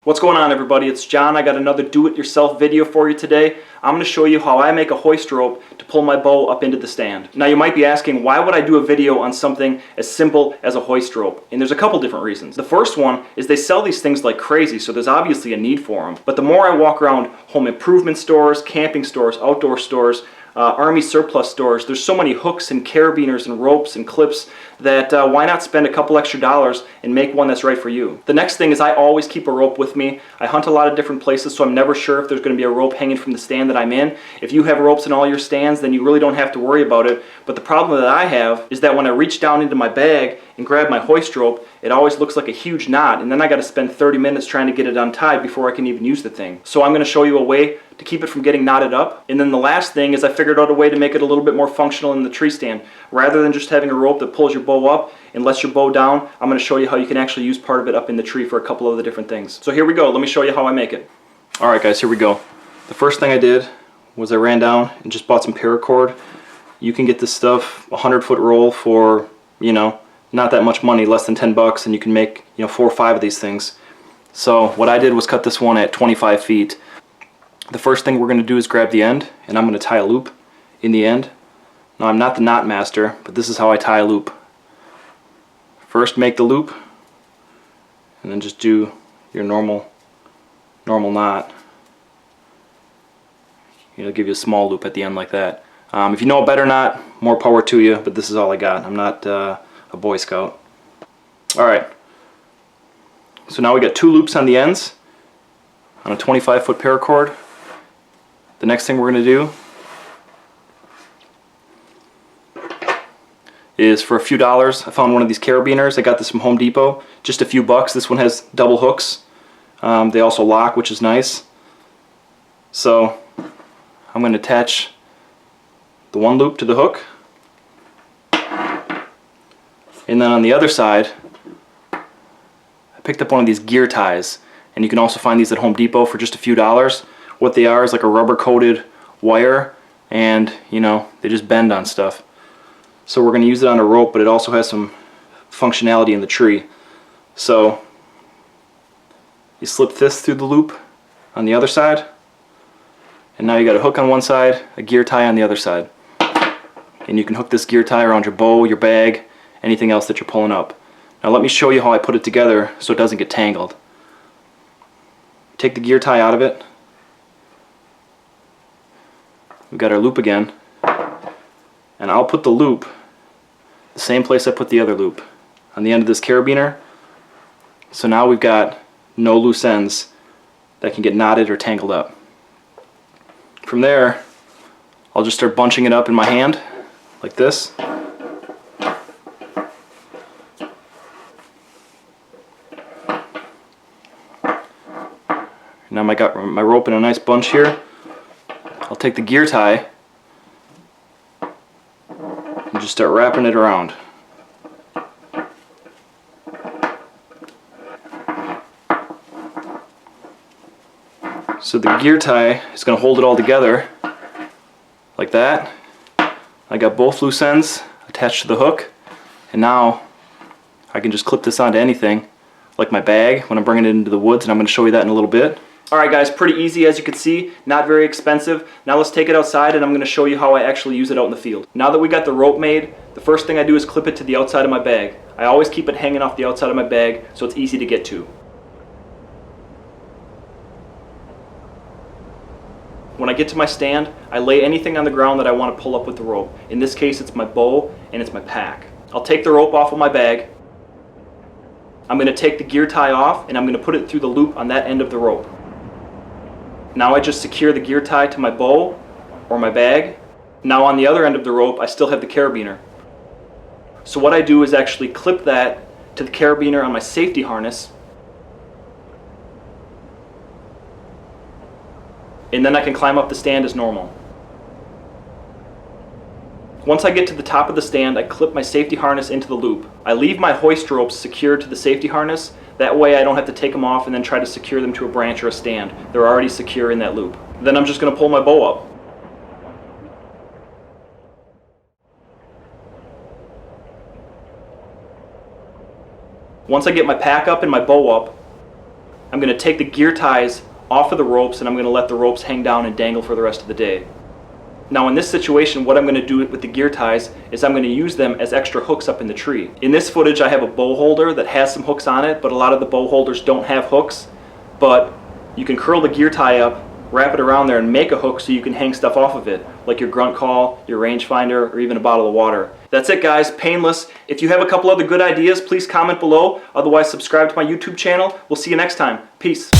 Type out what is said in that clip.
What's going on, everybody? It's John. I got another do-it-yourself video for you today. I'm going to show you how I make a hoist rope to pull my bow up into the stand. Now you might be asking, why would I do a video on something as simple as a hoist rope? And there's a couple different reasons. The first one is they sell these things like crazy, so there's obviously a need for them. But the more I walk around home improvement stores, camping stores, outdoor stores, army surplus stores, there's so many hooks and carabiners and ropes and clips that why not spend a couple extra dollars and make one that's right for you. The next thing is I always keep a rope with me. I hunt a lot of different places, so I'm never sure if there's going to be a rope hanging from the stand that I'm in. If you have ropes in all your stands, then you really don't have to worry about it. But the problem that I have is that when I reach down into my bag and grab my hoist rope, it always looks like a huge knot, and then I got to spend 30 minutes trying to get it untied before I can even use the thing. So I'm going to show you a way to keep it from getting knotted up. And then the last thing is I figured out a way to make it a little bit more functional in the tree stand. Rather than just having a rope that pulls your bow up and lets your bow down, I'm going to show you how you can actually use part of it up in the tree for a couple of the different things. So here we go. Let me show you how I make it. Alright guys, here we go. The first thing I did was I ran down and just bought some paracord. You can get this stuff, a 100-foot roll for, not that much money, less than 10 bucks, and you can make, 4 or 5 of these things. So what I did was cut this one at 25 feet. The first thing we're going to do is grab the end, and I'm going to tie a loop in the end. Now I'm not the knot master, but this is how I tie a loop. First make the loop, and then just do your normal knot. It'll give you a small loop at the end like that. If you know a better knot, more power to you, but this is all I got. I'm not a Boy Scout. Alright, so now we got 2 loops on the ends on a 25-foot paracord. The next thing we're going to do is, for a few dollars, I found one of these carabiners. I got this from Home Depot, just a few bucks. This one has double hooks. They also lock, which is nice. So I'm going to attach the one loop to the hook, and then on the other side I picked up one of these gear ties, and you can also find these at Home Depot for just a few dollars. What they are is like a rubber coated wire, and they just bend on stuff. So we're going to use it on a rope, but it also has some functionality in the tree. So you slip this through the loop on the other side, and now you got a hook on one side, a gear tie on the other side. And you can hook this gear tie around your bow, your bag, anything else that you're pulling up. Now let me show you how I put it together so it doesn't get tangled. Take the gear tie out of it. We've got our loop again. And I'll put the loop the same place I put the other loop, on the end of this carabiner. So now we've got no loose ends that can get knotted or tangled up. From there, I'll just start bunching it up in my hand like this. Now I got my rope in a nice bunch here. I'll take the gear tie and just start wrapping it around. So the gear tie is going to hold it all together like that. I got both loose ends attached to the hook, and now I can just clip this onto anything, like my bag when I'm bringing it into the woods, and I'm going to show you that in a little bit. Alright guys, pretty easy as you can see, not very expensive. Now let's take it outside and I'm going to show you how I actually use it out in the field. Now that we got the rope made, the first thing I do is clip it to the outside of my bag. I always keep it hanging off the outside of my bag so it's easy to get to. When I get to my stand, I lay anything on the ground that I want to pull up with the rope. In this case, it's my bow and it's my pack. I'll take the rope off of my bag. I'm going to take the gear tie off and I'm going to put it through the loop on that end of the rope. Now I just secure the gear tie to my bow or my bag. Now on the other end of the rope, I still have the carabiner. So what I do is actually clip that to the carabiner on my safety harness, and then I can climb up the stand as normal. Once I get to the top of the stand, I clip my safety harness into the loop. I leave my hoist ropes secured to the safety harness. That way I don't have to take them off and then try to secure them to a branch or a stand. They're already secure in that loop. Then I'm just going to pull my bow up. Once I get my pack up and my bow up, I'm going to take the gear ties off of the ropes and I'm going to let the ropes hang down and dangle for the rest of the day. Now in this situation, what I'm going to do with the gear ties is I'm going to use them as extra hooks up in the tree. In this footage I have a bow holder that has some hooks on it, but a lot of the bow holders don't have hooks. But you can curl the gear tie up, wrap it around there and make a hook so you can hang stuff off of it, like your grunt call, your rangefinder, or even a bottle of water. That's it guys, painless. If you have a couple other good ideas, please comment below. Otherwise subscribe to my YouTube channel. We'll see you next time. Peace.